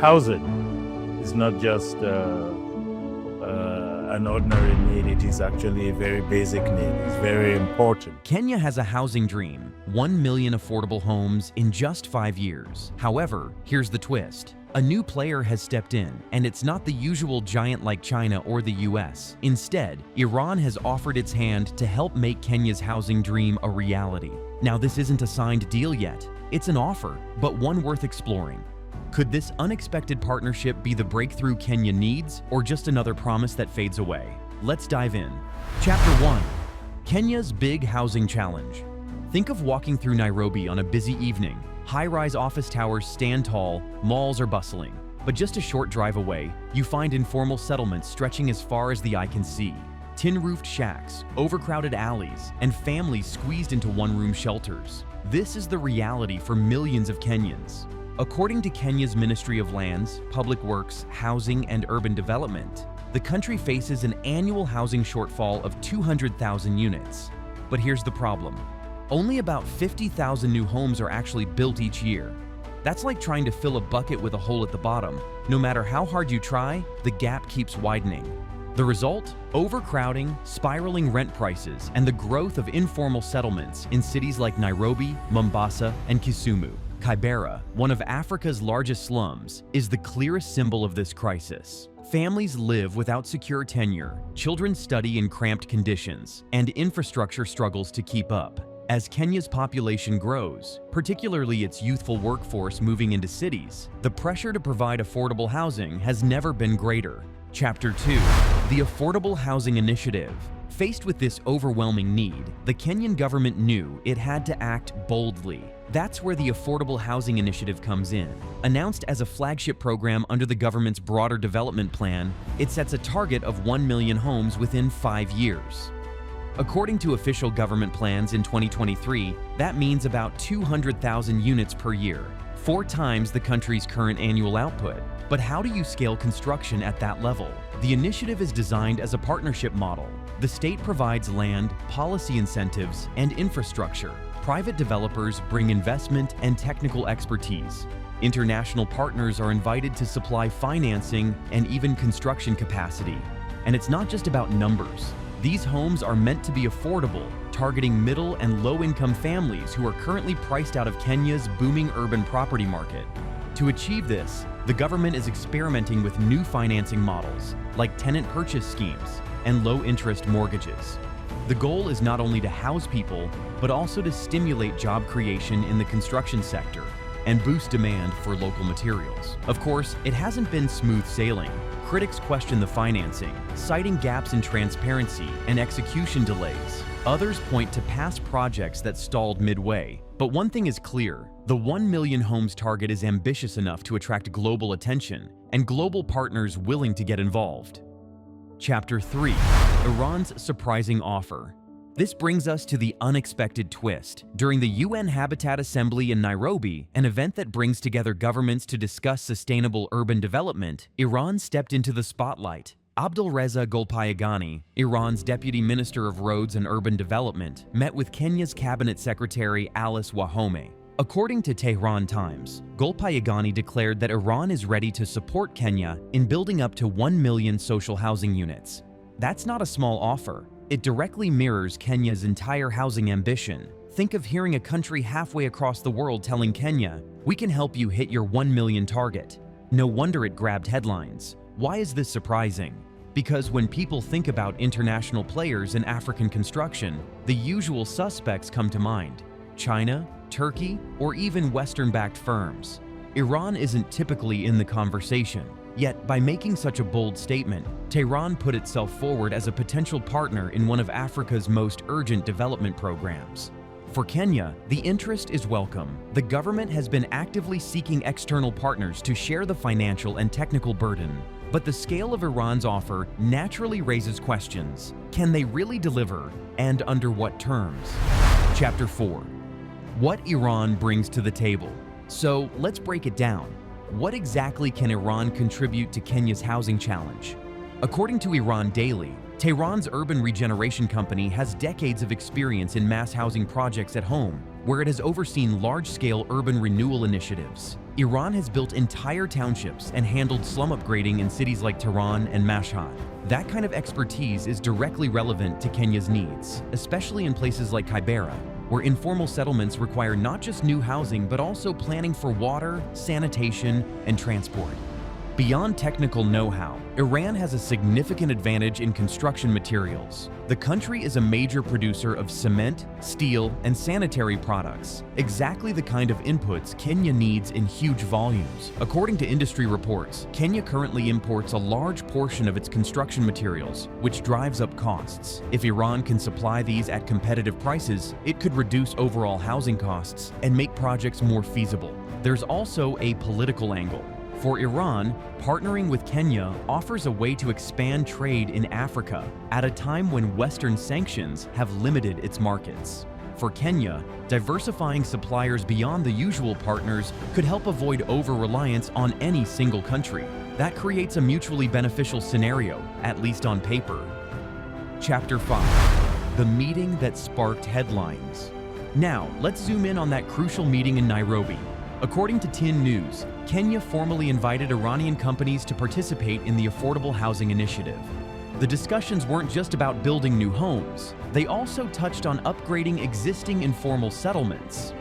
housing is not just an ordinary need, it is actually a very basic need. It's very important. Kenya has a housing dream, 1 million affordable homes in just 5 years. However, here's the twist. A new player has stepped in, and it's not the usual giant like China or the US. Instead, Iran has offered its hand to help make Kenya's housing dream a reality. Now, this isn't a signed deal yet. It's an offer, but one worth exploring. Could this unexpected partnership be the breakthrough Kenya needs, or just another promise that fades away? Let's dive in. Chapter 1. Kenya's Big Housing Challenge. Think of walking through Nairobi on a busy evening. High-rise office towers stand tall, malls are bustling. But just a short drive away, you find informal settlements stretching as far as the eye can see. Tin-roofed shacks, overcrowded alleys, and families squeezed into one-room shelters. This is the reality for millions of Kenyans. According to Kenya's Ministry of Lands, Public Works, Housing and Urban Development, the country faces an annual housing shortfall of 200,000 units. But here's the problem. Only about 50,000 new homes are actually built each year. That's like trying to fill a bucket with a hole at the bottom. No matter how hard you try, the gap keeps widening. The result? Overcrowding, spiraling rent prices, and the growth of informal settlements in cities like Nairobi, Mombasa, and Kisumu. Kibera, one of Africa's largest slums, is the clearest symbol of this crisis. Families live without secure tenure, children study in cramped conditions, and infrastructure struggles to keep up. As Kenya's population grows, particularly its youthful workforce moving into cities, the pressure to provide affordable housing has never been greater. Chapter 2. The Affordable Housing Initiative. Faced with this overwhelming need, the Kenyan government knew it had to act boldly. That's where the Affordable Housing Initiative comes in. Announced as a flagship program under the government's broader development plan, it sets a target of 1 million homes within 5 years. According to official government plans in 2023, that means about 200,000 units per year, 4 times the country's current annual output. But how do you scale construction at that level? The initiative is designed as a partnership model. The state provides land, policy incentives, and infrastructure. Private developers bring investment and technical expertise. International partners are invited to supply financing and even construction capacity. And it's not just about numbers. These homes are meant to be affordable, targeting middle and low-income families who are currently priced out of Kenya's booming urban property market. To achieve this, the government is experimenting with new financing models, like tenant purchase schemes and low-interest mortgages. The goal is not only to house people, but also to stimulate job creation in the construction sector and boost demand for local materials. Of course, it hasn't been smooth sailing. Critics question the financing, citing gaps in transparency and execution delays. Others point to past projects that stalled midway. But one thing is clear, the 1 million homes target is ambitious enough to attract global attention and global partners willing to get involved. Chapter 3. Iran's Surprising Offer. This brings us to the unexpected twist. During the UN Habitat Assembly in Nairobi, an event that brings together governments to discuss sustainable urban development, Iran stepped into the spotlight. Abdulreza Golpayegani, Iran's Deputy Minister of Roads and Urban Development, met with Kenya's Cabinet Secretary Alice Wahome. According to Tehran Times, Golpayegani declared that Iran is ready to support Kenya in building up to 1 million social housing units. That's not a small offer. It directly mirrors Kenya's entire housing ambition. Think of hearing a country halfway across the world telling Kenya, "We can help you hit your 1 million target." No wonder it grabbed headlines. Why is this surprising? Because when people think about international players in African construction, the usual suspects come to mind: China, Turkey, or even Western-backed firms. Iran isn't typically in the conversation. Yet, by making such a bold statement, Tehran put itself forward as a potential partner in one of Africa's most urgent development programs. For Kenya, the interest is welcome. The government has been actively seeking external partners to share the financial and technical burden. But the scale of Iran's offer naturally raises questions. Can they really deliver, and under what terms? Chapter 4. What Iran brings to the table. So let's break it down. What exactly can Iran contribute to Kenya's housing challenge? According to Iran Daily, Tehran's urban regeneration company has decades of experience in mass housing projects at home, where it has overseen large-scale urban renewal initiatives. Iran has built entire townships and handled slum upgrading in cities like Tehran and Mashhad. That kind of expertise is directly relevant to Kenya's needs, especially in places like Kibera, where informal settlements require not just new housing but also planning for water, sanitation, and transport. Beyond technical know-how, Iran has a significant advantage in construction materials. The country is a major producer of cement, steel, and sanitary products, exactly the kind of inputs Kenya needs in huge volumes. According to industry reports, Kenya currently imports a large portion of its construction materials, which drives up costs. If Iran can supply these at competitive prices, it could reduce overall housing costs and make projects more feasible. There's also a political angle. For Iran, partnering with Kenya offers a way to expand trade in Africa at a time when Western sanctions have limited its markets. For Kenya, diversifying suppliers beyond the usual partners could help avoid over-reliance on any single country. That creates a mutually beneficial scenario, at least on paper. Chapter 5. The meeting that sparked headlines. Now, let's zoom in on that crucial meeting in Nairobi. According to TIN News, Kenya formally invited Iranian companies to participate in the Affordable Housing Initiative. The discussions weren't just about building new homes, they also touched on upgrading existing informal settlements.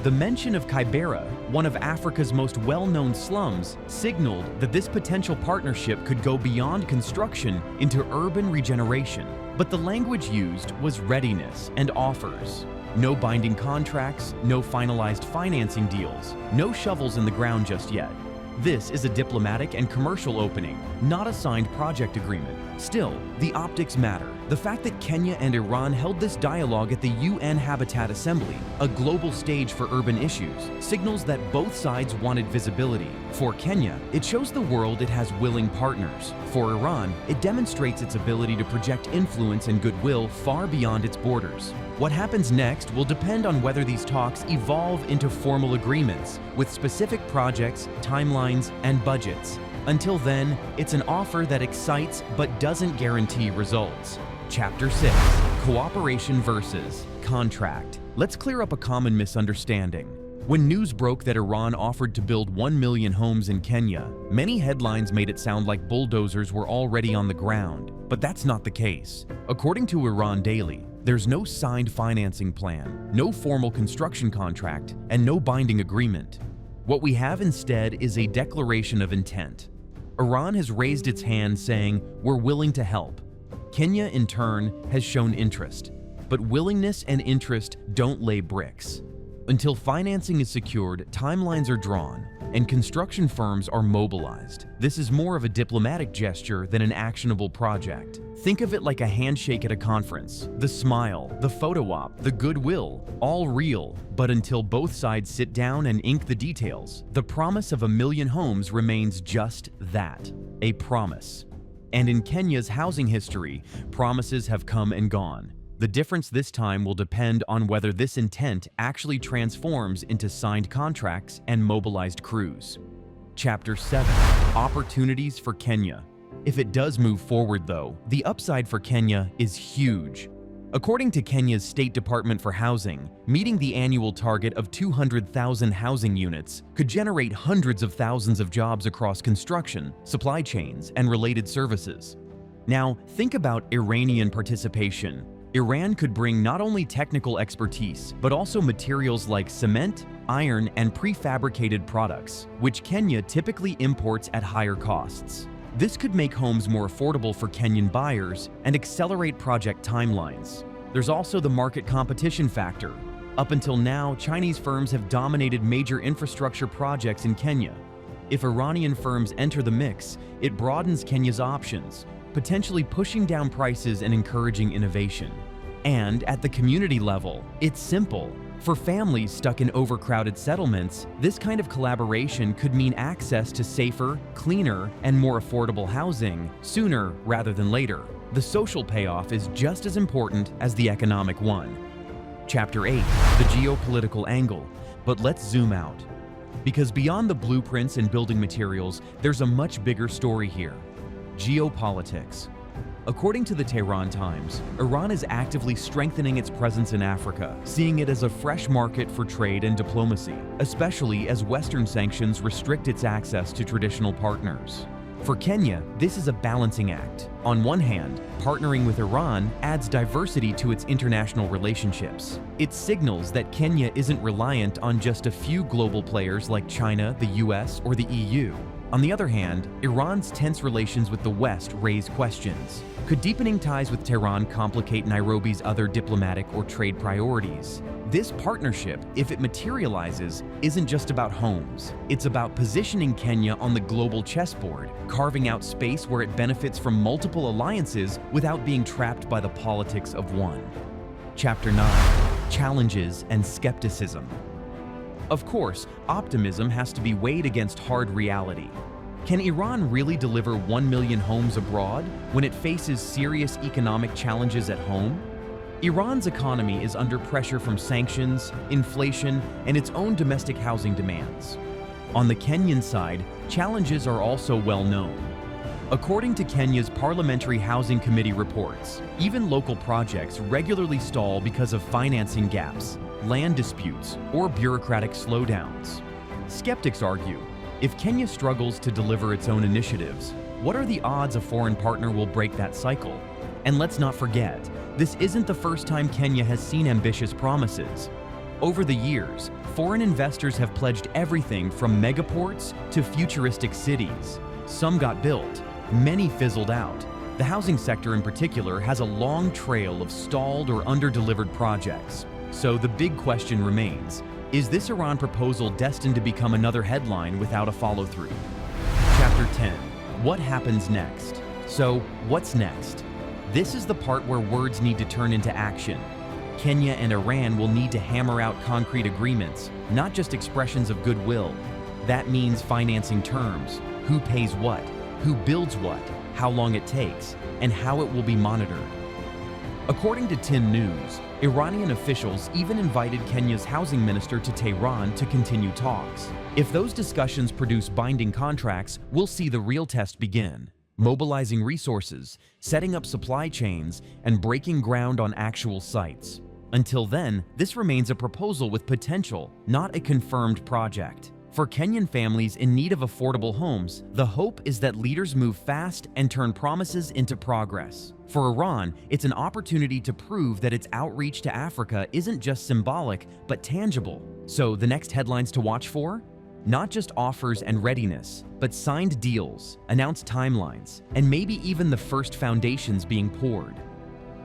The mention of Kibera, one of Africa's most well-known slums, signaled that this potential partnership could go beyond construction into urban regeneration. But the language used was readiness and offers. No binding contracts, no finalized financing deals, no shovels in the ground just yet. This is a diplomatic and commercial opening, not a signed project agreement. Still, the optics matter. The fact that Kenya and Iran held this dialogue at the UN Habitat Assembly, a global stage for urban issues, signals that both sides wanted visibility. For Kenya, it shows the world it has willing partners. For Iran, it demonstrates its ability to project influence and goodwill far beyond its borders. What happens next will depend on whether these talks evolve into formal agreements with specific projects, timelines, and budgets. Until then, it's an offer that excites but doesn't guarantee results. Chapter 6. Cooperation versus contract. Let's clear up a common misunderstanding. When news broke that Iran offered to build 1 million homes in Kenya, many headlines made it sound like bulldozers were already on the ground. But that's not the case. According to Iran Daily, there's no signed financing plan, no formal construction contract, and no binding agreement. What we have instead is a declaration of intent. Iran has raised its hand saying, "We're willing to help." Kenya, in turn, has shown interest. But willingness and interest don't lay bricks. Until financing is secured, timelines are drawn, and construction firms are mobilized. This is more of a diplomatic gesture than an actionable project. Think of it like a handshake at a conference. The smile, the photo op, the goodwill, all real. But until both sides sit down and ink the details, the promise of 1 million homes remains just that, a promise. And in Kenya's housing history, promises have come and gone. The difference this time will depend on whether this intent actually transforms into signed contracts and mobilized crews. Chapter 7. Opportunities for Kenya. If it does move forward though, the upside for Kenya is huge. According to Kenya's State Department for Housing, meeting the annual target of 200,000 housing units could generate hundreds of thousands of jobs across construction, supply chains, and related services. Now, think about Iranian participation. Iran could bring not only technical expertise, but also materials like cement, iron, and prefabricated products, which Kenya typically imports at higher costs. This could make homes more affordable for Kenyan buyers and accelerate project timelines. There's also the market competition factor. Up until now, Chinese firms have dominated major infrastructure projects in Kenya. If Iranian firms enter the mix, it broadens Kenya's options, potentially pushing down prices and encouraging innovation. And at the community level, it's simple. For families stuck in overcrowded settlements, this kind of collaboration could mean access to safer, cleaner, and more affordable housing sooner rather than later. The social payoff is just as important as the economic one. Chapter 8. The Geopolitical Angle. But let's zoom out. Because beyond the blueprints and building materials, there's a much bigger story here. Geopolitics. According to the Tehran Times, Iran is actively strengthening its presence in Africa, seeing it as a fresh market for trade and diplomacy, especially as Western sanctions restrict its access to traditional partners. For Kenya, this is a balancing act. On one hand, partnering with Iran adds diversity to its international relationships. It signals that Kenya isn't reliant on just a few global players like China, the US, or the EU. On the other hand, Iran's tense relations with the West raise questions. Could deepening ties with Tehran complicate Nairobi's other diplomatic or trade priorities? This partnership, if it materializes, isn't just about homes. It's about positioning Kenya on the global chessboard, carving out space where it benefits from multiple alliances without being trapped by the politics of one. Chapter 9: Challenges and Skepticism. Of course, optimism has to be weighed against hard reality. Can Iran really deliver 1 million homes abroad when it faces serious economic challenges at home? Iran's economy is under pressure from sanctions, inflation, and its own domestic housing demands. On the Kenyan side, challenges are also well known. According to Kenya's Parliamentary Housing Committee reports, even local projects regularly stall because of financing gaps, land disputes, or bureaucratic slowdowns. Skeptics argue, if Kenya struggles to deliver its own initiatives, what are the odds a foreign partner will break that cycle? And let's not forget, this isn't the first time Kenya has seen ambitious promises. Over the years, foreign investors have pledged everything from megaports to futuristic cities. Some got built, many fizzled out. The housing sector in particular has a long trail of stalled or under-delivered projects. So the big question remains, is this Iran proposal destined to become another headline without a follow-through? Chapter 10: What happens next? So, what's next? This is the part where words need to turn into action. Kenya and Iran will need to hammer out concrete agreements, not just expressions of goodwill. That means financing terms, who pays what, who builds what, how long it takes, and how it will be monitored. According to TIN News, Iranian officials even invited Kenya's housing minister to Tehran to continue talks. If those discussions produce binding contracts, we'll see the real test begin. Mobilizing resources, setting up supply chains, and breaking ground on actual sites. Until then, this remains a proposal with potential, not a confirmed project. For Kenyan families in need of affordable homes, the hope is that leaders move fast and turn promises into progress. For Iran, it's an opportunity to prove that its outreach to Africa isn't just symbolic, but tangible. So the next headlines to watch for? Not just offers and readiness, but signed deals, announced timelines, and maybe even the first foundations being poured.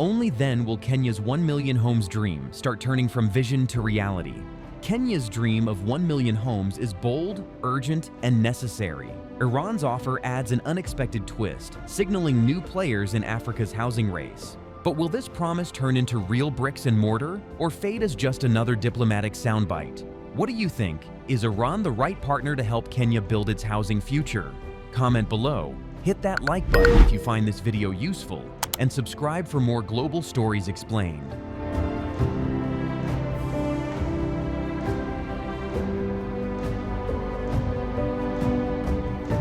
Only then will Kenya's 1 million homes dream start turning from vision to reality. Kenya's dream of 1 million homes is bold, urgent, and necessary. Iran's offer adds an unexpected twist, signaling new players in Africa's housing race. But will this promise turn into real bricks and mortar, or fade as just another diplomatic soundbite? What do you think? Is Iran the right partner to help Kenya build its housing future? Comment below, hit that like button if you find this video useful, and subscribe for more global stories explained.